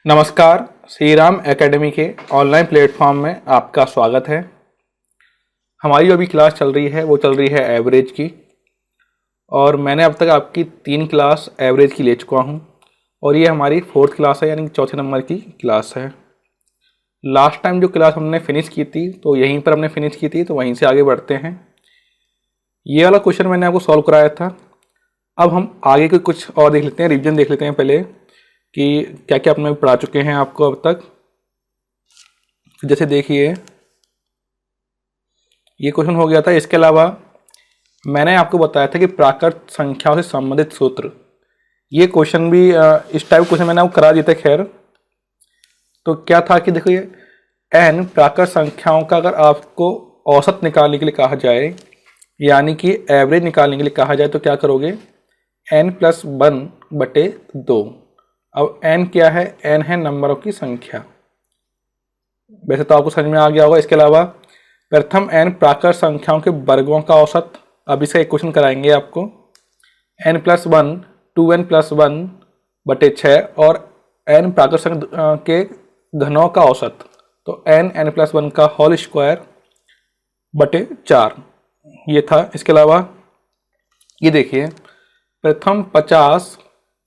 नमस्कार, श्री राम एकेडमी के online platform में आपका स्वागत है। हमारी जो अभी क्लास चल रही है वो चल रही है एवरेज की, और मैंने अब तक आपकी 3 क्लास एवरेज की ले चुका हूँ और ये हमारी 4th क्लास है, यानी चौथे नंबर की क्लास है। लास्ट टाइम जो क्लास हमने फिनिश की थी तो यहीं पर हमने फिनिश की थी, तो वहीं से आगे बढ़ते हैं। ये वाला क्वेश्चन मैंने आपको सॉल्व कराया था। अब हम आगे के कुछ और देख लेते हैं, रिवीजन देख लेते हैं पहले कि क्या क्या अपने पढ़ा चुके हैं आपको अब तक। जैसे देखिए, ये क्वेश्चन हो गया था। इसके अलावा मैंने आपको बताया था कि प्राकृत संख्याओं से संबंधित सूत्र, ये क्वेश्चन भी इस टाइप क्वेश्चन मैंने आपको करा दिए थे। खैर, तो क्या था कि देखिए, n प्राकृत संख्याओं का अगर आपको औसत निकालने के लिए कहा जाए, यानी कि एवरेज निकालने के लिए कहा जाए, तो क्या करोगे, n+1/2। अब n क्या है, n है नंबरों की संख्या। वैसे तो आपको समझ में आ गया होगा। इसके अलावा प्रथम n प्राकृत संख्याओं के वर्गों का औसत, अब इसका एक क्वेश्चन कराएंगे आपको। n+1 2n+1/6 और n प्राकृत संख्या के घनों का औसत, तो n+1 का होल स्क्वायर बटे 4, ये था। इसके अलावा ये देखिए, प्रथम 50,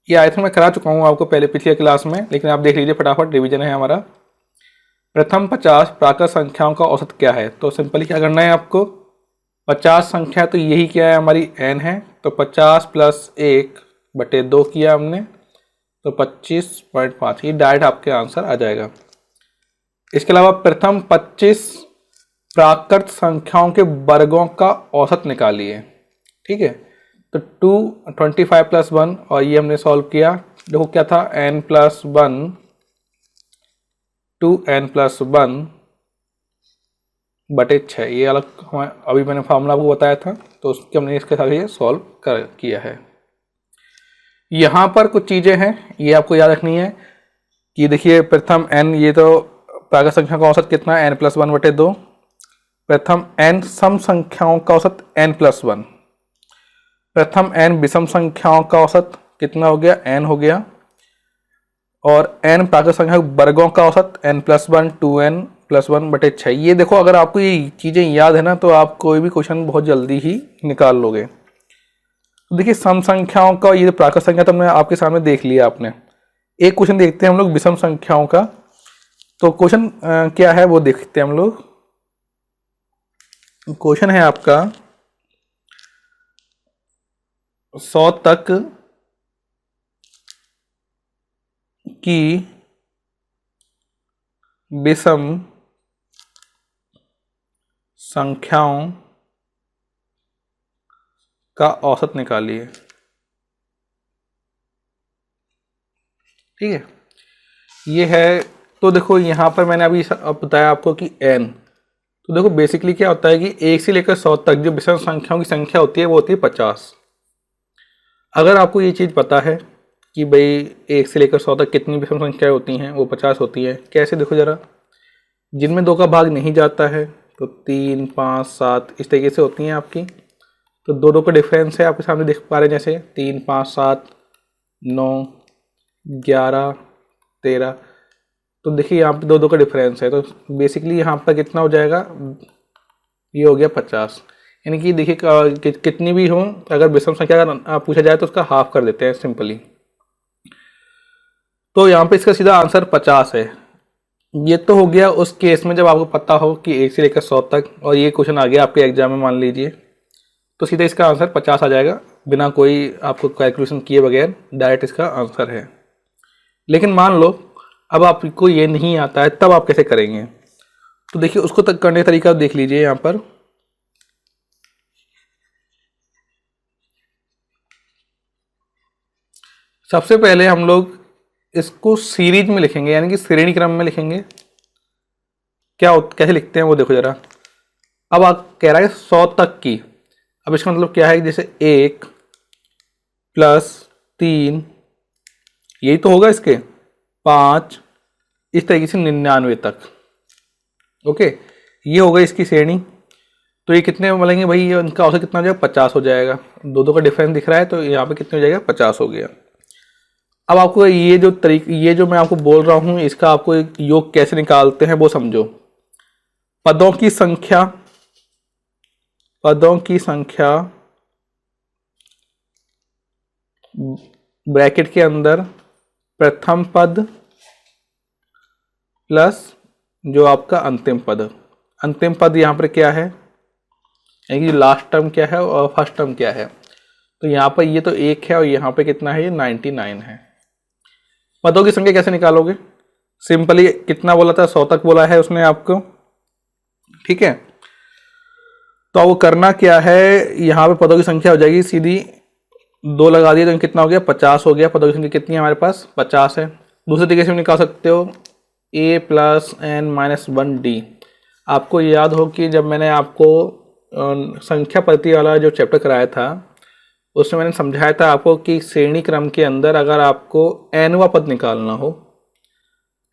ये आई थिंक मैं करा चुका हूँ आपको पहले पिछले क्लास में, लेकिन आप देख लीजिए फटाफट, रिवीजन है हमारा। प्रथम 50 प्राकृत संख्याओं का औसत क्या है, तो सिंपली क्या करना है आपको, 50 संख्या तो यही क्या है, हमारी n है, तो 50 + 1/2 किया हमने, तो 25.5, ये डायरेक्ट आपके आंसर आ जाएगा। इसके अलावा प्रथम 25 प्राकृत संख्याओं के वर्गों का औसत निकालिए, ठीक है। तो 25 + 1, और ये हमने सॉल्व किया। देखो क्या था, n+1 2n+1/6, ये अलग अभी मैंने फार्मूला आपको बताया था, तो उसके हमने इसके साथ ये सॉल्व किया है। यहाँ पर कुछ चीज़ें हैं, ये आपको याद रखनी है कि देखिए, प्रथम n, ये तो प्राकृत संख्या का औसत कितना है, n+1/2। प्रथम n सम संख्याओं का औसत n+1। प्रथम n विषम संख्याओं का औसत कितना हो गया, n हो गया। और n प्राकृत संख्या वर्गों का औसत n+1 2n+1/6। ये देखो, अगर आपको ये चीज़ें याद है ना, तो आप कोई भी क्वेश्चन बहुत जल्दी ही निकाल लोगे। तो देखिए, सम संख्याओं का ये प्राकृत संख्या तो हमने आपके सामने देख लिया आपने। एक क्वेश्चन देखते हैं हम लोग विषम संख्याओं का। तो क्वेश्चन क्या है वो देखते हैं हम लोग। क्वेश्चन है आपका 100 तक की विषम संख्याओं का औसत निकालिए, ठीक है। ये है, तो देखो यहाँ पर मैंने अभी बताया आपको कि n, तो देखो बेसिकली क्या होता है कि 1 से लेकर 100 तक जो विषम संख्याओं की संख्या होती है वो होती है 50। अगर आपको ये चीज़ पता है कि भाई 1 से लेकर 100 तक कितनी विषम संख्याएं होती हैं, वो 50 होती है। कैसे, देखो ज़रा, जिनमें 2 का भाग नहीं जाता है, तो 3 5 7 इस तरीके से होती हैं आपकी। तो 2 का डिफरेंस है, आपके सामने देख पा रहे हैं, जैसे 3 5 7 9 11 13। तो देखिए यहाँ पे 2 का डिफरेंस है, तो बेसिकली यहाँ पर कितना हो जाएगा, ये हो गया 50। यानी कि देखिए कितनी भी हो, अगर विषम संख्या अगर पूछा जाए तो उसका हाफ कर देते हैं सिंपली। तो यहाँ पे इसका सीधा आंसर 50 है। ये तो हो गया उस केस में जब आपको पता हो कि 1 से लेकर 100 तक, और ये क्वेश्चन आ गया आपके एग्जाम में मान लीजिए, तो सीधा इसका आंसर 50 आ जाएगा, बिना कोई आपको कैलकुलेशन किए बगैर डायरेक्ट इसका आंसर है। लेकिन मान लो अब आपको ये नहीं आता है, तब आप कैसे करेंगे। तो देखिए, उसको तक करने का तरीका देख लीजिए। यहाँ पर सबसे पहले हम लोग इसको सीरीज में लिखेंगे, यानी कि श्रेणी क्रम में लिखेंगे। कैसे लिखते हैं वो देखो जरा। अब आप कह रहा है 100 तक की, अब इसका मतलब क्या है, जैसे 1 + 3, यही तो होगा इसके 5, इस तरीके से 99 तक। ओके, ये होगा इसकी श्रेणी। तो ये कितने मिलेंगे भाई, ये उनका औसत कितना हो जाएगा, 50 हो जाएगा। 2 का डिफरेंस दिख रहा है, तो यहाँ पे कितने हो जाएगा, 50 हो गया। अब आपको ये जो मैं आपको बोल रहा हूं, इसका आपको एक योग कैसे निकालते हैं वो समझो। पदों की संख्या, पदों की संख्या ब्रैकेट के अंदर प्रथम पद प्लस जो आपका अंतिम पद। अंतिम पद यहाँ पर क्या है, यानी कि लास्ट टर्म क्या है और फर्स्ट टर्म क्या है। तो यहाँ पर ये तो 1 है और यहाँ पे कितना है, ये 99 है। पदों की संख्या कैसे निकालोगे, सिंपली कितना बोला था, 100 तक बोला है उसने आपको, ठीक है। तो वो करना क्या है, यहाँ पे पदों की संख्या हो जाएगी सीधी, 2 लगा दिए तो कितना हो गया, 50 हो गया। पदों की संख्या कितनी है हमारे पास, 50 है। दूसरे तरीके से भी निकाल सकते हो, a + n - 1d। आपको याद हो कि जब मैंने आपको संख्या पद्धति वाला जो चैप्टर कराया था, उसमें मैंने समझाया था आपको कि श्रेणी क्रम के अंदर अगर आपको nवां पद निकालना हो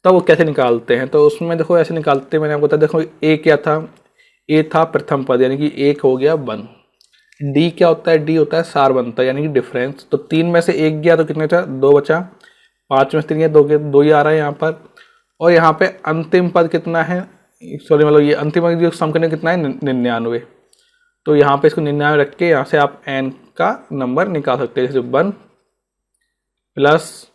तब वो कैसे निकालते हैं। तो उसमें देखो ऐसे निकालते हैं, मैंने आपको बताया। देखो a क्या था, a था प्रथम पद, यानी कि 1 हो गया 1। d क्या होता है, d होता है सार बनता है, यानी कि डिफरेंस। तो 3 में से 1 गया तो कितने बचा, 2 बचा। 5 में से 3 गया, 2 गया, 2 ही आ रहा है यहाँ पर। और यहाँ पे अंतिम पद कितना है, सॉरी मतलब ये अंतिम पद जो सम करने कितना है, 99। तो यहाँ पे इसको 99 रख के यहाँ से आप n का नंबर निकाल सकते हैं, जैसे 1 +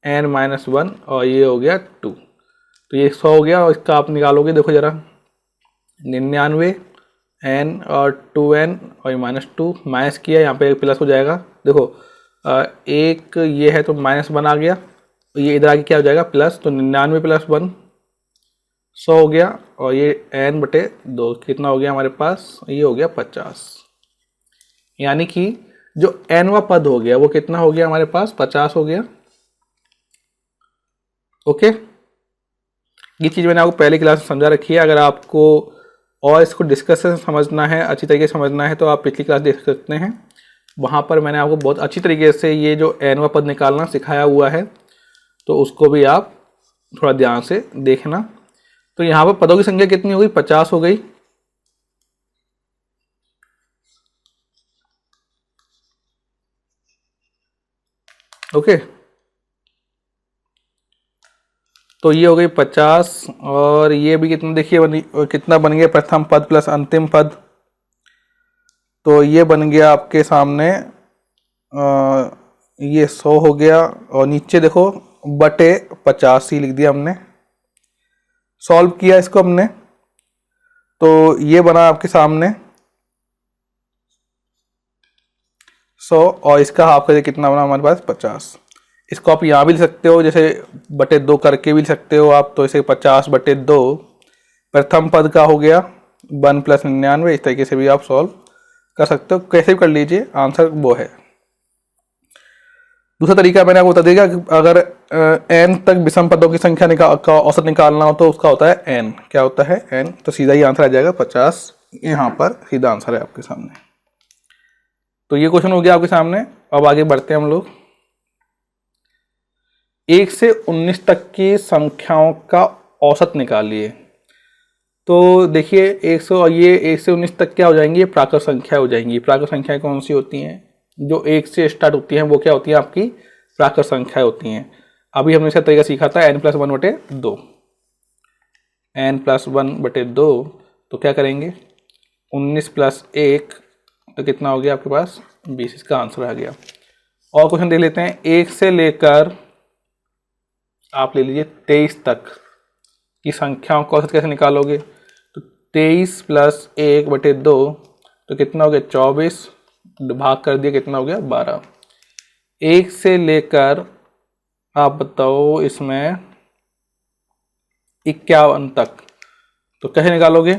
n - 1 और ये हो गया 2। तो ये 100 हो गया और इसका आप निकालोगे, देखो जरा, 99 n और 2n और ये -2 माइनस किया, यहाँ पे प्लस हो जाएगा। देखो एक ये है तो -1 आ गया, ये इधर आके क्या हो जाएगा, प्लस। तो 99 + 1 100 हो गया और ये n/2 कितना हो गया हमारे पास, ये हो गया 50। यानी कि जो nवां पद हो गया वो कितना हो गया हमारे पास, 50 हो गया। ओके, ये चीज़ मैंने आपको पहले क्लास में समझा रखी है। अगर आपको और इसको डिस्कशन समझना है, अच्छी तरीके से समझना है, तो आप पिछली क्लास देख सकते हैं। वहाँ पर मैंने आपको बहुत अच्छी तरीके से ये जो nवां पद निकालना सिखाया हुआ है, तो उसको भी आप थोड़ा ध्यान से देखना। तो यहाँ पर पदों की संख्या कितनी हो गई, 50 हो गई। ओके, तो ये हो गई 50 और ये भी कितना, देखिए कितना बन गया, प्रथम पद प्लस अंतिम पद। तो ये बन गया आपके सामने ये 100 हो गया और नीचे देखो /50 ही लिख दिया हमने। सॉल्व किया इसको हमने, तो ये बना आपके सामने 100 और इसका हाफ करके कितना बना हमारे पास, 50। इसको आप यहाँ भी लिख सकते हो, जैसे /2 करके भी लिख सकते हो आप। तो इसे 50/2 प्रथम पद का हो गया 1 + 99। इस तरीके से भी आप सॉल्व कर सकते हो, कैसे भी कर लीजिए, आंसर वो है। दूसरा तरीका मैंने आपको बता दिया कि अगर n तक विषम पदों की संख्या का औसत निकालना हो तो उसका होता है n। क्या होता है, n। तो सीधा ही आंसर आ जाएगा 50, यहाँ पर सीधा आंसर है आपके सामने। तो ये क्वेश्चन हो गया आपके सामने। अब आगे बढ़ते हैं हम लोग। 1 से 19 तक की संख्याओं का औसत निकालिए। तो देखिए 100 और ये 1 से 19 तक क्या हो जाएंगी, ये प्राकृत संख्या हो जाएंगी। प्राकृत संख्याएं कौन सी होती हैं, जो 1 से स्टार्ट होती हैं वो क्या होती हैं, आपकी प्राकृत संख्याएं होती हैं। अभी हमने इसका तरीका सीखा था n + 1/2। n + 1/2 तो क्या करेंगे, 19 + 1 तो कितना हो गया आपके पास, 20। इसका आंसर आ गया। और क्वेश्चन देख लेते हैं। 1 से लेकर आप ले लीजिए 23 तक की संख्याओं का औसत कैसे निकालोगे। तो 23 + 1/2 तो कितना हो गया, 24। भाग कर दिया, कितना हो गया, 12। 1 से लेकर आप बताओ इसमें 51 तक तो कैसे निकालोगे,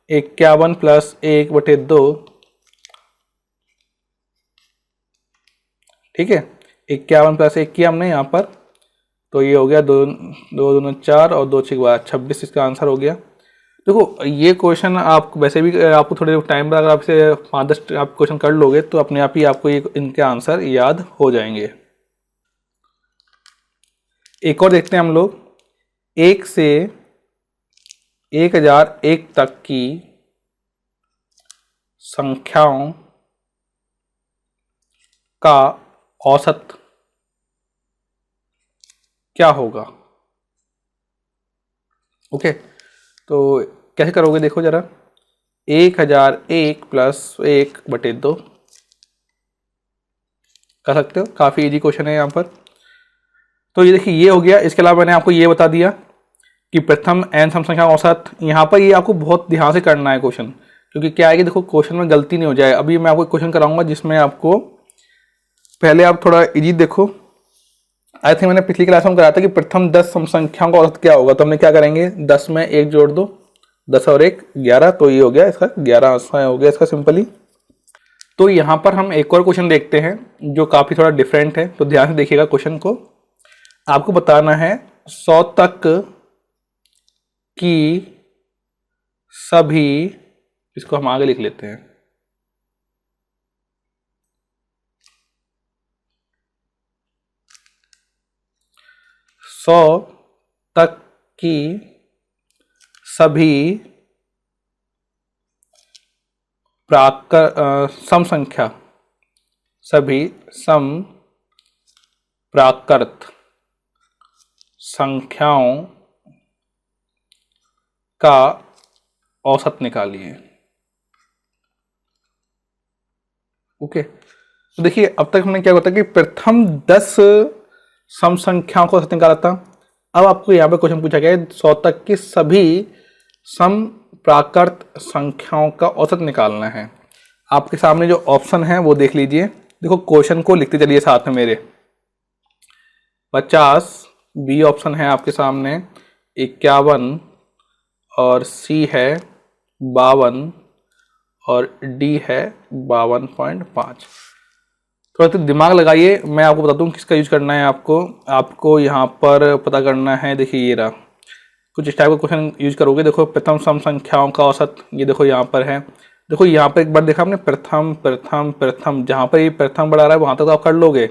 51 + 1/2, ठीक है। 51 + 1 किया हमने यहाँ पर, तो ये हो गया 2 2 2 4 और 2 6 12 26। इसका आंसर हो गया। देखो ये क्वेश्चन आप वैसे भी आपको थोड़े टाइम बाद अगर आपसे 5-10 आप क्वेश्चन कर लोगे तो अपने आप ही आपको ये इनके आंसर याद हो जाएंगे। एक और देखते हैं हम लोग। 1 से 1001 तक की संख्याओं का औसत क्या होगा। ओके, तो कैसे करोगे देखो जरा, 1001 प्लस 1/2 कर सकते हो, काफ़ी इजी क्वेश्चन है यहाँ पर। तो ये देखिए ये हो गया। इसके अलावा मैंने आपको ये बता दिया कि प्रथम n सम संख्या का औसत। यहाँ पर ये आपको बहुत ध्यान से करना है क्वेश्चन, क्योंकि क्या है कि देखो क्वेश्चन में गलती नहीं हो जाए। अभी मैं आपको क्वेश्चन कराऊंगा जिसमें आपको पहले आप थोड़ा इजी देखो। आई थिंक मैंने पिछली क्लास में कराया था कि प्रथम 10 सम संख्याओं का औसत क्या होगा। तो हमने क्या करेंगे, 10 में 1 जोड़ दो, 10 और 1 11, तो ये हो गया इसका 11 आंसर हो गया इसका सिंपली। तो यहाँ पर हम एक और क्वेश्चन देखते हैं जो काफ़ी थोड़ा डिफरेंट है, तो ध्यान से देखिएगा क्वेश्चन को। आपको बताना है 100 तक की सभी, इसको हम आगे लिख लेते हैं, सौ तक की सभी सम संख्या, सभी सम प्राकृत संख्याओं का औसत निकालिए। ओके, तो देखिए अब तक हमने क्या बताया कि प्रथम 10 सम संख्याओं का औसत निकाला था। अब आपको यहाँ पे क्वेश्चन पूछा गया है 100 तक की सभी सम प्राकृत संख्याओं का औसत निकालना है। आपके सामने जो ऑप्शन है वो देख लीजिए। देखो क्वेश्चन को लिखते चलिए साथ में मेरे। 50 बी ऑप्शन है आपके सामने, 51 और सी है 52 और डी है 52.5। थोड़ा सा दिमाग लगाइए, मैं आपको बताता हूँ किसका यूज करना है। आपको यहाँ पर पता करना है। देखिए ये रहा, कुछ इस टाइप का क्वेश्चन यूज करोगे। देखो प्रथम सम संख्याओं का औसत, ये देखो यहाँ पर है। देखो यहाँ पर एक बार देखा आपने, प्रथम प्रथम प्रथम, जहाँ पर ये प्रथम बढ़ा रहा है वहां तक तो आप कर लोगे।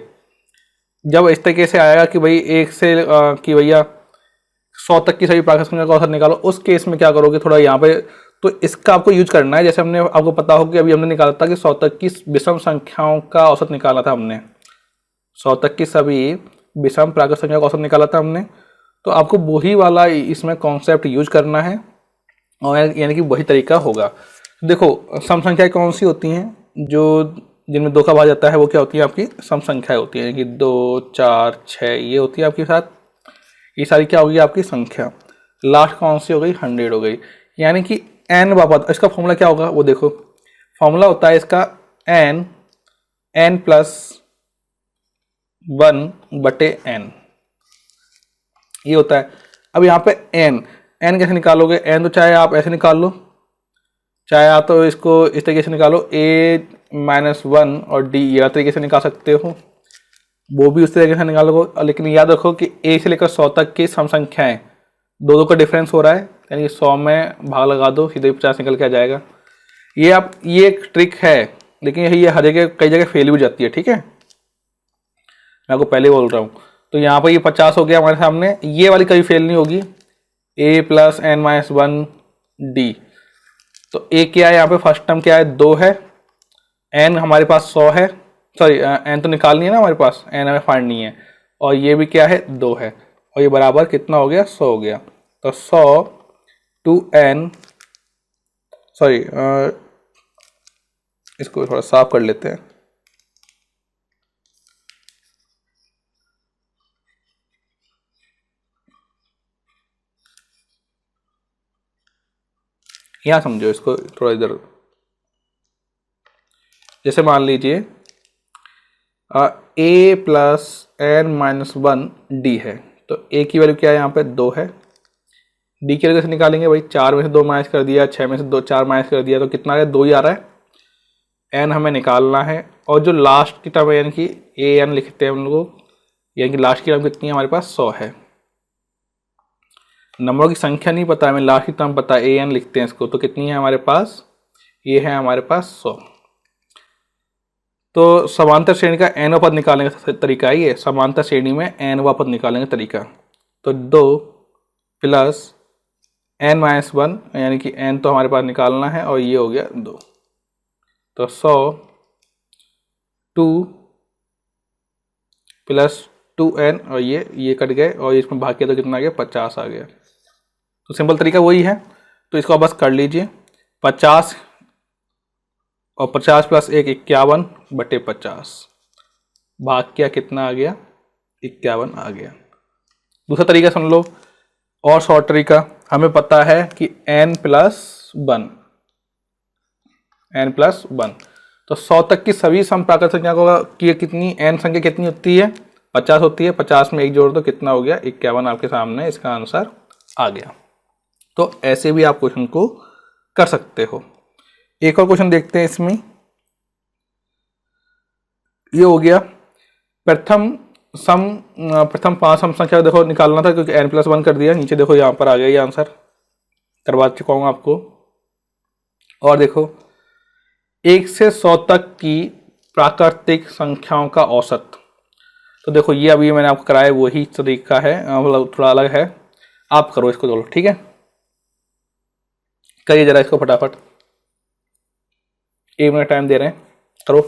जब इस तरीके से आएगा कि भाई एक से कि भैया 100 तक की सभी प्राकृत संख्या का औसत निकालो, उस केस में क्या करोगे, थोड़ा यहाँ पे तो इसका आपको यूज करना है। जैसे हमने आपको पता हो कि अभी हमने निकाला था कि 100 तक की विषम संख्याओं का औसत निकाला था हमने, 100 तक की सभी विषम प्राकृत संख्या का औसत निकाला था हमने। तो आपको वही वाला इसमें कॉन्सेप्ट यूज करना है, और यानी कि वही तरीका होगा। देखो सम संख्याएं कौन सी होती हैं, जो जिनमें 2 का भाग जाता है, वो क्या होती है आपकी सम संख्याएं होती है कि 2 4 6 ये होती है आपके साथ। ये सारी क्या होगी आपकी संख्या। लास्ट कौन सी हो गई, 100 हो गई। यानी कि n वापस, इसका फॉर्मूला क्या होगा वो देखो। फॉर्मूला होता है इसका n प्लस 1/n, ये होता है। अब यहाँ पे n कैसे निकालोगे, n तो चाहे आप ऐसे निकाल लो, चाहे आप तो इसको इस तरीके से निकालो, a-1 और d ये तरीके से निकाल सकते हो, वो भी उस तरीके से निकालो। लेकिन याद रखो कि a से लेकर 100 तक की सम संख्याएं, दो का डिफरेंस हो रहा है, यानी 100 में भाग लगा दो, सीधे 50 निकल के आ जाएगा। ये एक ट्रिक है, लेकिन ये हर जगह कई जगह फेल भी जाती है। ठीक है, मैं आपको पहले बोल रहा हूँ। तो यहाँ पर ये 50 हो गया हमारे सामने, ये वाली कभी फेल नहीं होगी, a प्लस n-1d। तो a क्या है यहाँ पे, फर्स्ट टर्म क्या है, 2 है, n हमारे पास 100 है, सॉरी n तो निकालनी है ना हमारे पास, n हमें फाइंड नहीं है, और ये भी क्या है 2 है, और ये बराबर कितना हो गया, 100 हो गया। तो 100 टू n, सॉरी इसको थोड़ा साफ कर लेते हैं। यहाँ समझो इसको थोड़ा इधर, जैसे मान लीजिए a प्लस n-1d है, तो a की वैल्यू क्या है यहाँ पे 2 है। d की वैल्यू कैसे निकालेंगे भाई, 4 में से 2 माइनस कर दिया, 6 में से 4 माइनस कर दिया, तो कितना आ गया, 2 ही आ रहा है। n हमें निकालना है, और जो लास्ट की टर्म है यानी कि an लिखते हैं हम लोग, यानी कि लास्ट की टर्म कितनी है हमारे पास, 100 है। नंबरों की संख्या नहीं पता, हमें लास्ट की टर्म पता है, an लिखते हैं इसको, तो कितनी है हमारे पास, ये है हमारे पास 100। तो समांतर श्रेणी का n पद निकालने का तरीका है ये, समांतर श्रेणी में n पद निकालने का तरीका। तो 2 प्लस n-1, यानी कि n तो हमारे पास निकालना है, और ये हो गया 2। तो 100 2 प्लस 2n और ये कट गए और इसमें भाग किया तो कितना आ गया 50 आ गया। तो सिंपल तरीका वही है, तो इसको आप बस कर लीजिए 50 और 50 प्लस 1 51/50 भाग किया कितना आ गया 51 आ गया। दूसरा तरीका सुन लो और शॉर्ट तरीका, हमें पता है कि n + 1 तो 100 तक की सभी समप्राकृत संख्या की कितनी n संख्या कितनी होती है 50 होती है। 50 में 1 जोड़ दो कितना हो गया 51 आपके सामने इसका आंसर आ गया। तो ऐसे भी आप क्वेश्चन को कर सकते हो। एक और क्वेश्चन देखते हैं इसमें, ये हो गया प्रथम 5 सम संख्या देखो निकालना था क्योंकि n + 1 कर दिया, नीचे देखो यहाँ पर आ गया ये आंसर करवा चुका हूँ आपको। और देखो 1 से 100 तक की प्राकृतिक संख्याओं का औसत, तो देखो ये अभी मैंने आपको कराया वही तरीका है, मतलब थोड़ा अलग है। आप करो इसको, चलो ठीक है करिए जरा इसको फटाफट, 1 मिनट टाइम दे रहे हैं, करो।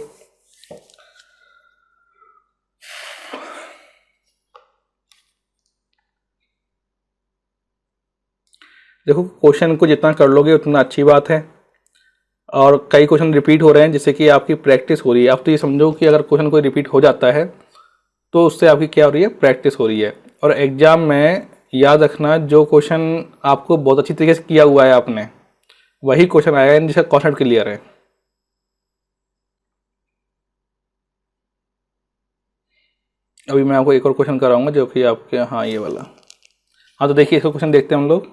देखो क्वेश्चन को जितना कर लोगे उतना अच्छी बात है, और कई क्वेश्चन रिपीट हो रहे हैं जिससे कि आपकी प्रैक्टिस हो रही है। आप तो ये समझो कि अगर क्वेश्चन कोई रिपीट हो जाता है तो उससे आपकी क्या हो रही है प्रैक्टिस हो रही है। और एग्जाम में याद रखना जो क्वेश्चन आपको बहुत अच्छी तरीके से किया हुआ है आपने वही क्वेश्चन आएगा जिसका कॉन्सेप्ट क्लियर है। अभी मैं आपको एक और क्वेश्चन कराऊंगा जो कि आपके हाँ ये वाला, हाँ तो देखिए इसका क्वेश्चन देखते हैं हम लोग।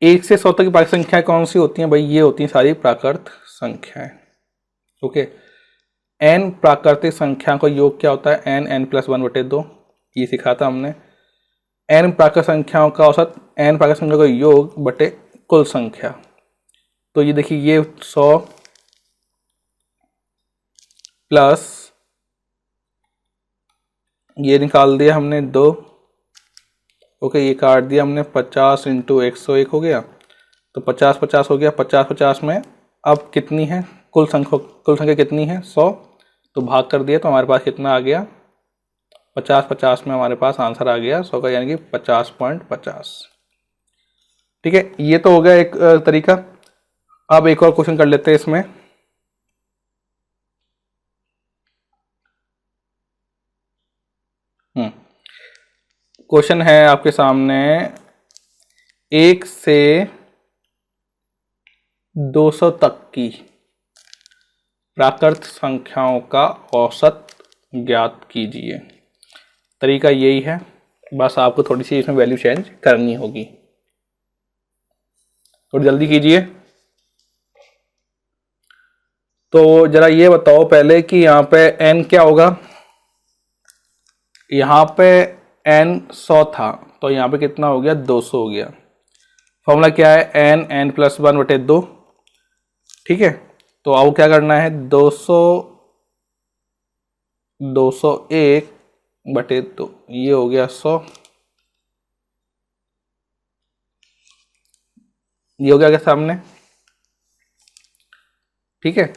1 से 100 तक की प्राकृत संख्याएं कौन सी होती हैं भाई, ये होती हैं सारी प्राकृत संख्याएं। ओके, n प्राकृतिक संख्या का योग क्या होता है n + 1/2, ये सिखा था हमने। n प्राकृत संख्याओं का औसत n प्राकृत संख्या का योग बटे कुल संख्या, तो ये देखिए ये 100 प्लस ये निकाल दिया हमने 2, ओके ये काट दिया हमने 50 × 101 हो गया, तो 50 हो गया। 50 में अब कितनी है कुल संख्या कितनी है 100, तो भाग कर दिया तो हमारे पास कितना आ गया 50 में हमारे पास आंसर आ गया 100 का, यानी कि 50.50। ठीक है, ये तो हो गया एक तरीका। अब एक और क्वेश्चन कर लेते हैं इसमें। क्वेश्चन है आपके सामने 1 से 200 तक की प्राकृत संख्याओं का औसत ज्ञात कीजिए। तरीका यही है, बस आपको थोड़ी सी इसमें वैल्यू चेंज करनी होगी। थोड़ी जल्दी कीजिए। तो जरा ये बताओ पहले कि यहाँ पे n क्या होगा, यहाँ पे n 100 था तो यहाँ पे कितना हो गया 200 हो गया। फॉर्मूला क्या है n + 1/2, ठीक है। तो अब क्या करना है 201/2, ये हो गया 100, ये हो गया क्या सामने, ठीक है।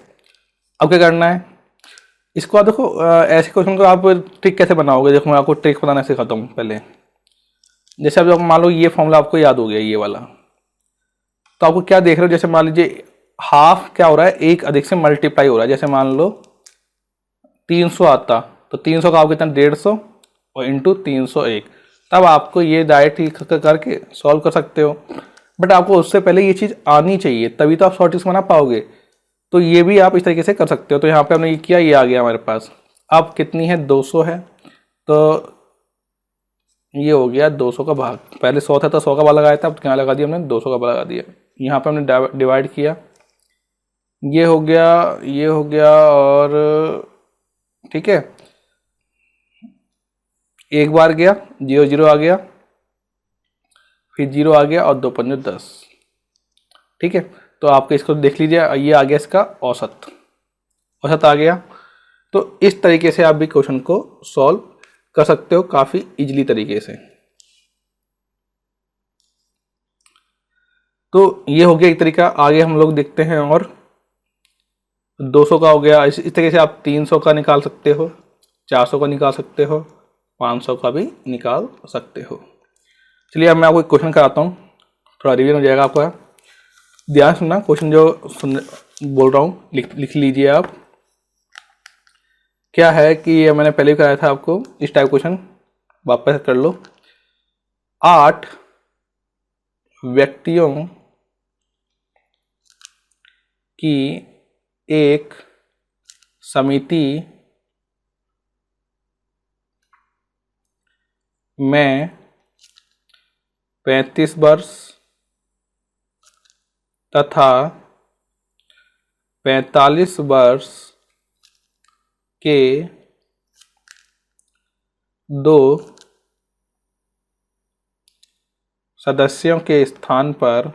अब क्या करना है इसको, आप देखो ऐसे क्वेश्चन को आप ट्रिक कैसे बनाओगे, देखो मैं आपको ट्रिक बनाना सिखाता हूँ पहले। जैसे अब मान लो ये फॉर्मूला आपको याद हो गया ये वाला, तो आपको क्या देख रहे हो, जैसे मान लीजिए हाफ क्या हो रहा है 1 अधिक से मल्टीप्लाई हो रहा है। जैसे मान लो 300 आता तो 300 का आप कितना 150 और इंटू 301, तब आपको ये डायरेक्ट करके सॉल्व कर सकते हो। बट आपको उससे पहले ये चीज़ आनी चाहिए तभी तो आप शॉर्टेज बना पाओगे। तो ये भी आप इस तरीके से कर सकते हो। तो यहाँ पे हमने ये किया, ये आ गया हमारे पास। अब कितनी है 200 है, तो ये हो गया 200 का भाग, पहले 100 था तो 100 का भाग लगाया था, अब यहाँ लगा दिया हमने 200 का भाग लगा दिया। यहाँ पे हमने डिवाइड किया, ये हो गया और ठीक है, एक बार गया 0 0 आ गया, फिर 0 आ गया और 2 5 10, ठीक है। तो आपको इसको देख लीजिए, ये आ गया इसका औसत आ गया। तो इस तरीके से आप भी क्वेश्चन को सॉल्व कर सकते हो काफी इजीली तरीके से। तो ये हो गया एक तरीका। आगे हम लोग देखते हैं, और 200 का हो गया, इस तरीके से आप 300 का निकाल सकते हो, 400 का निकाल सकते हो, 500 का भी निकाल सकते हो। चलिए अब मैं आपको एक क्वेश्चन कराता हूँ, थोड़ा रिवीजन हो जाएगा आपका। ध्यान सुनना, क्वेश्चन जो बोल रहा हूँ लिख लीजिए आप। क्या है कि ये मैंने पहले भी कराया था आपको, इस टाइप क्वेश्चन वापस कर लो। 8 व्यक्तियों की एक समिति में 35 वर्ष तथा 45 वर्ष के 2 सदस्यों के स्थान पर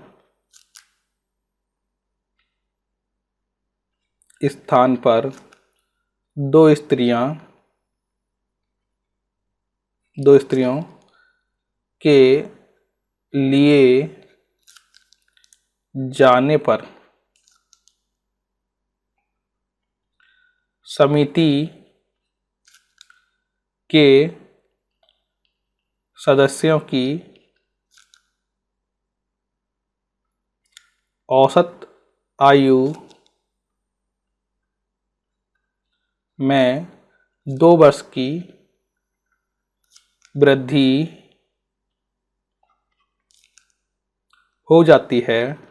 2 स्त्रियों के लिए जाने पर समिति के सदस्यों की औसत आयु में 2 वर्ष की वृद्धि हो जाती है।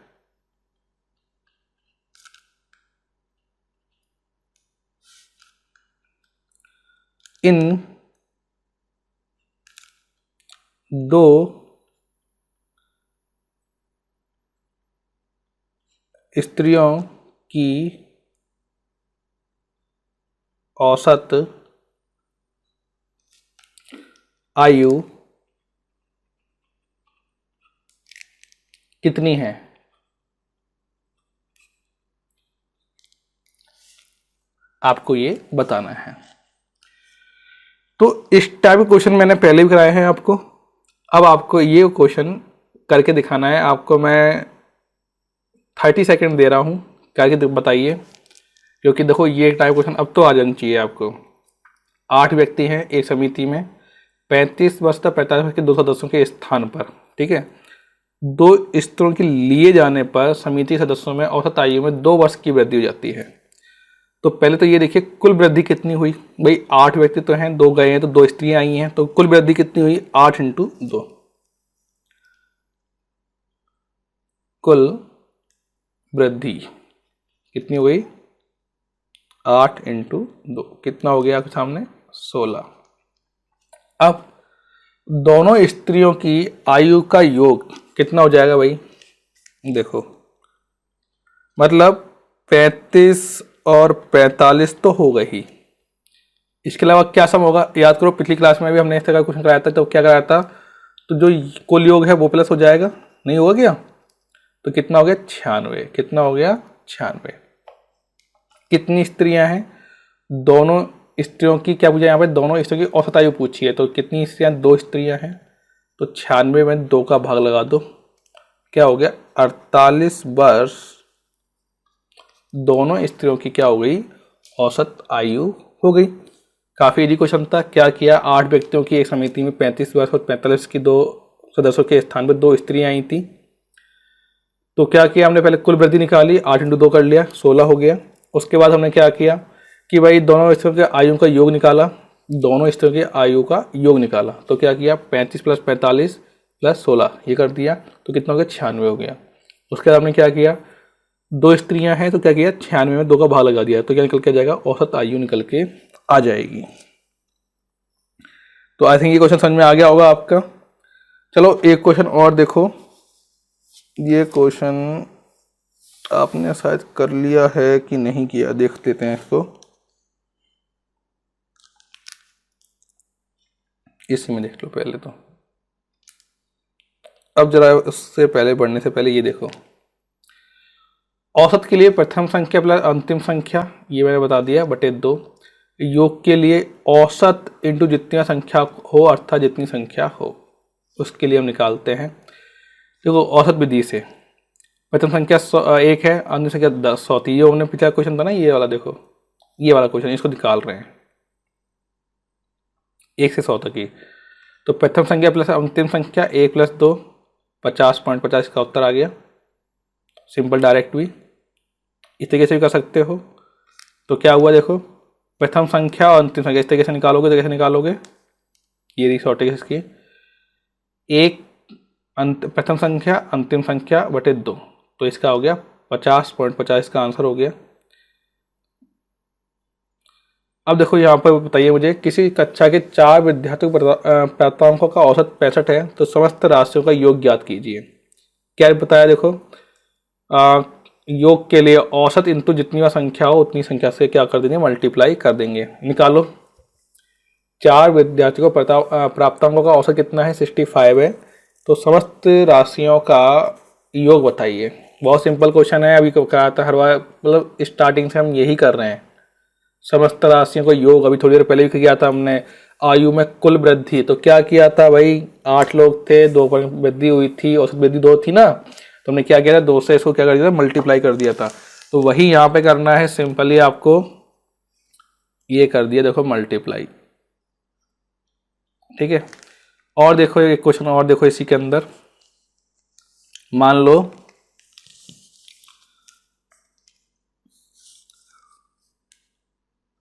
इन 2 स्त्रियों की औसत आयु कितनी है? आपको ये बताना है। तो इस टाइप के क्वेश्चन मैंने पहले भी कराए हैं आपको। अब आपको ये क्वेश्चन करके दिखाना है। आपको मैं 30 सेकंड दे रहा हूँ, करके बताइए, क्योंकि देखो ये टाइप क्वेश्चन अब तो आ जाना चाहिए आपको। 8 व्यक्ति हैं एक समिति में, 35 वर्ष तक 45 वर्ष के 2 सदस्यों के स्थान पर, ठीक है, 2 स्त्रियों के लिए जाने पर समिति सदस्यों में औसत आयु में 2 वर्ष की वृद्धि हो जाती है। तो पहले तो ये देखिए कुल वृद्धि कितनी हुई भाई, 8 व्यक्ति तो हैं, 2 गए हैं तो 2 स्त्रियां आई हैं, तो कुल वृद्धि कितनी हुई? 8 × 2, कुल वृद्धि कितनी हुई? 8 × 2, कितना हो गया आपके सामने? 16। अब दोनों स्त्रियों की आयु का योग कितना हो जाएगा भाई? देखो, मतलब 35 और 45 तो हो गई ही, इसके अलावा क्या सम होगा? याद करो पिछली क्लास में भी हमने इस तरह का क्वेश्चन कराया था, तो क्या कराया था? तो जो कुल योग है वो प्लस हो जाएगा, नहीं होगा क्या? तो कितना हो गया? 96। कितना हो गया? 96। कितनी स्त्रियां हैं? दोनों स्त्रियों की क्या पूछा यहाँ पे? दोनों स्त्रियों की औसत आयु पूछी है। तो कितनी स्त्रियां? 2 स्त्रियां हैं, तो 96 में 2 का भाग लगा दो, क्या हो गया? 48 वर्ष दोनों स्त्रियों की क्या हो गई? औसत आयु हो गई। काफी इजी क्वेश्चन था। क्या किया? 8 व्यक्तियों की एक समिति में 35 वर्ष और 45 की 2 सदस्यों के स्थान पर 2 स्त्रियां आई थी। तो क्या किया हमने? पहले कुल वृद्धि निकाली, 8 × 2 कर लिया, 16 हो गया। उसके बाद हमने क्या किया कि भाई दोनों स्त्रियों के आयु का योग निकाला, दोनों स्त्रियों के आयु का योग निकाला। तो क्या किया? 35 + 45 + 16 ये कर दिया, तो कितना हो गया? 96 हो गया। उसके बाद हमने क्या किया? 2 स्त्रियां हैं, तो क्या किया? 96 में 2 का भाग लगा दिया, तो क्या निकल के आ जाएगा? औसत आयु निकल के आ जाएगी। तो आई थिंक ये क्वेश्चन समझ में आ गया होगा आपका। चलो एक क्वेश्चन और देखो, ये क्वेश्चन आपने शायद कर लिया है कि नहीं किया, देख लेते हैं इसको। इसी में देख लो पहले तो। अब जरा उससे पहले बढ़ने से पहले ये देखो, औसत के लिए प्रथम संख्या प्लस अंतिम संख्या, ये मैंने बता दिया, बटे 2। योग के लिए औसत इंटू जितनी संख्या हो, अर्थात जितनी संख्या हो उसके लिए हम निकालते हैं। देखो औसत विधि से प्रथम संख्या 1 है, अंतिम संख्या 100 थी। ये हमने पिछला क्वेश्चन था ना, ये वाला देखो, ये वाला क्वेश्चन, इसको निकाल रहे हैं। 1 से 100 तक की। तो प्रथम संख्या प्लस अंतिम संख्या 1 + 2 50.50 का उत्तर आ गया। सिंपल डायरेक्ट भी इस तरीके से भी कर सकते हो। तो क्या हुआ देखो, प्रथम संख्या और अंतिम संख्या इस तरीके से निकालोगे, कैसे निकालोगे, ये रही शॉर्टेज इसकी, प्रथम संख्या अंतिम संख्या बटे 2, तो इसका हो गया 50.50 इसका आंसर हो गया। अब देखो यहाँ पर बताइए मुझे, किसी कक्षा के 4 विद्यार्थियों प्राप्तांकों का औसत 65 है, तो समस्त राशियों का योग ज्ञात कीजिए। क्या बताया देखो, योग के लिए औसत इंटू जितनी बार संख्या हो उतनी संख्या से क्या कर देंगे, मल्टीप्लाई कर देंगे। निकालो, 4 विद्यार्थियों को प्राप्तांकों का औसत कितना है, 65 है, तो समस्त राशियों का योग बताइए। बहुत सिंपल क्वेश्चन है, अभी कहा था हर बार, मतलब स्टार्टिंग से हम यही कर रहे हैं, समस्त राशियों को योग। अभी थोड़ी देर पहले भी किया था हमने, आयु में कुल वृद्धि, तो क्या किया था भाई, 8 लोग थे, 2 पर वृद्धि हुई थी, औसत वृद्धि 2 थी ना, तो हमने क्या किया था, 2 से इसको क्या कर दिया था, मल्टीप्लाई कर दिया था। तो वही यहाँ पे करना है, सिंपली आपको ये कर दिया देखो, मल्टीप्लाई। ठीक है, और देखो एक क्वेश्चन और देखो इसी के अंदर, मान लो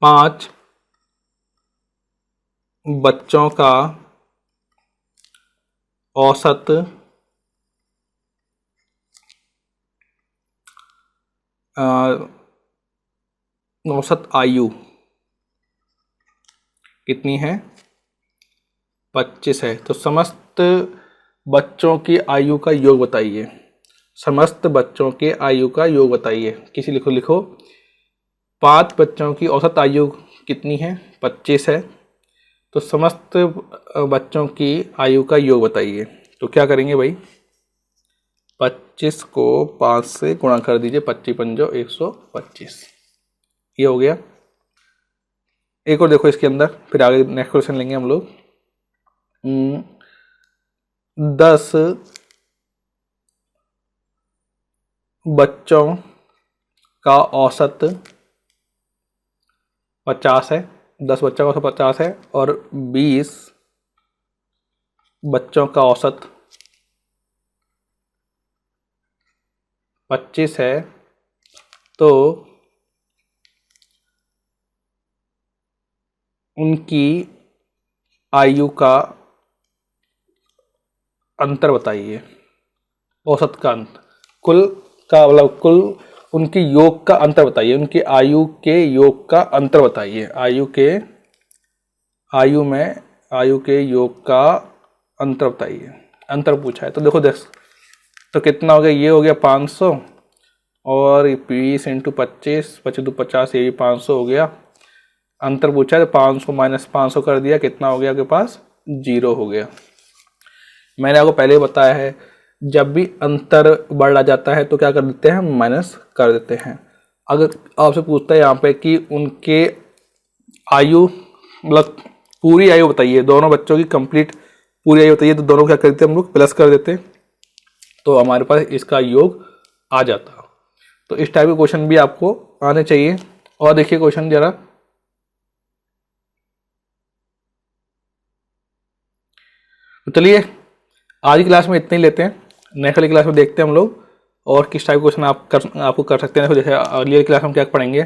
5 बच्चों का औसत आयु कितनी है, 25 है, तो समस्त बच्चों की आयु का योग बताइए। समस्त बच्चों के आयु का योग बताइए। किसी लिखो 5 बच्चों की औसत आयु कितनी है, 25 है, तो समस्त बच्चों की आयु का योग बताइए। तो क्या करेंगे भाई, 25 को 5 से गुणा कर दीजिए, 25 पंजो 125, ये हो गया। एक और देखो इसके अंदर, फिर आगे नेक्स्ट क्वेश्चन लेंगे हम लोग। 10 बच्चों का औसत 50 है, 10 बच्चों का औसत 50 है, और 20 बच्चों का औसत 25 है, तो उनकी आयु का अंतर बताइए। औसत का अंतर, कुल का मतलब कुल उनकी योग का अंतर बताइए, उनकी आयु के योग का अंतर बताइए। आयु के योग का अंतर बताइए, अंतर पूछा है। तो देखो तो कितना हो गया, ये हो गया 500, और 20 × 25, 25 × 50, ये भी 500 हो गया। अंतर पूछा है, तो 500 - 500 कर दिया, कितना हो गया आपके पास, 0 हो गया। मैंने आपको पहले बताया है, जब भी अंतर बढ़ जाता है तो क्या कर देते हैं, माइनस कर देते हैं। अगर आपसे पूछता है यहाँ पे कि उनके आयु मतलब पूरी आयु बताइए, दोनों बच्चों की कंप्लीट पूरी आयु बताइए, तो दोनों क्या करते हैं हम लोग, प्लस कर देते, तो हमारे पास इसका योग आ जाता। तो इस टाइप के क्वेश्चन भी आपको आने चाहिए। और देखिए क्वेश्चन जरा, तो चलिए आज की क्लास में इतने ही लेते हैं, नेक्स्ट वाली क्लास में देखते हैं हम लोग और किस टाइप क्वेश्चन आपको कर सकते हैं। जैसे अगली क्लास में क्या पढ़ेंगे,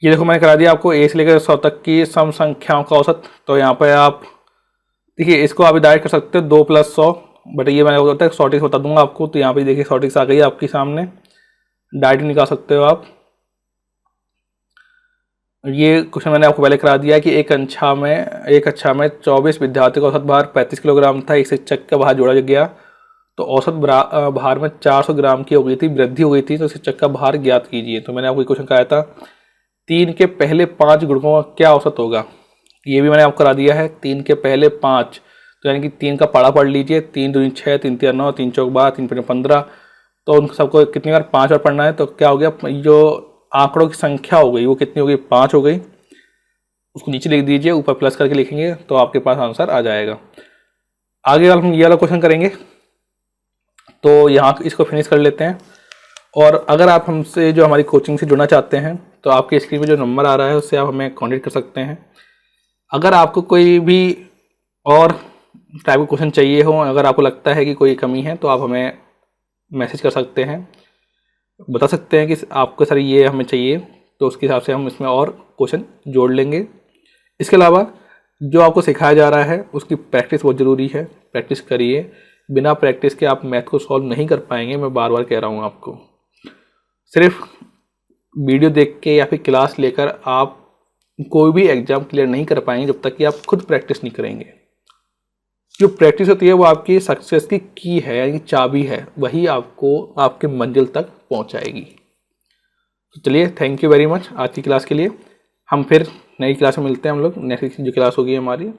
ये देखो मैंने करा दिया आपको 1 से लेकर 100 तक की सम संख्याओं का औसत। तो यहाँ पे आप देखिए, इसको आप डायरेक्ट कर सकते हो 2 + 100, बट ये मैंने होता है शॉर्टेज बता दूंगा आपको। तो यहाँ पे देखिए शॉर्टेज आ गई आपके सामने, डायरेक्ट निकाल सकते हो आप। ये क्वेश्चन मैंने आपको पहले करा दिया कि एक कक्षा में 24 विद्यार्थियों का औसत भार 35 किलोग्राम था। एक शिक्षक का भार जोड़ा गया तो औसत भार में 400 ग्राम की हो गई थी, वृद्धि हो गई थी, तो शिक्षक का भार ज्ञात कीजिए। तो मैंने आपको क्वेश्चन कराया था 3 के पहले 5 गुणकों का क्या औसत होगा, ये भी मैंने आपको करा दिया है। 3 के पहले 5, तो यानी कि 3 का पाड़ा पढ़ लीजिए, 3 दूनी 6, 3 तिया 9, 3 चौक 12, 3 पंजे 15, तो उन सबको कितनी बार 5 बार पढ़ना है। तो क्या हो गया, जो आंकड़ों की संख्या हो गई वो कितनी हो गई, 5 हो गई। उसको नीचे लिख दीजिए, ऊपर प्लस करके लिखेंगे तो आपके पास आंसर आ जाएगा। आगे हम ये वाला क्वेश्चन करेंगे, तो यहाँ इसको फिनिश कर लेते हैं। और अगर आप हमसे जो हमारी कोचिंग से जुड़ना चाहते हैं तो आपके स्क्रीन पे जो नंबर आ रहा है उससे आप हमें कॉन्टेक्ट कर सकते हैं। अगर आपको कोई भी और टाइप का क्वेश्चन चाहिए हो, अगर आपको लगता है कि कोई कमी है, तो आप हमें मैसेज कर सकते हैं, बता सकते हैं कि आपको सर ये हमें चाहिए, तो उसके हिसाब से हम इसमें और क्वेश्चन जोड़ लेंगे। इसके अलावा जो आपको सिखाया जा रहा है उसकी प्रैक्टिस बहुत ज़रूरी है, प्रैक्टिस करिए। बिना प्रैक्टिस के आप मैथ को सॉल्व नहीं कर पाएंगे, मैं बार बार कह रहा हूँ आपको। सिर्फ वीडियो देख के या फिर क्लास लेकर आप कोई भी एग्जाम क्लियर नहीं कर पाएंगे जब तक कि आप खुद प्रैक्टिस नहीं करेंगे। जो प्रैक्टिस होती है वो आपकी सक्सेस की है, यानी चाबी है, वही आपको आपके मंजिल तक पहुंचाएगी। तो चलिए, थैंक यू वेरी मच आज की क्लास के लिए। हम फिर नई क्लास में मिलते हैं, हम लोग नेक्स्ट जो क्लास होगी हमारी।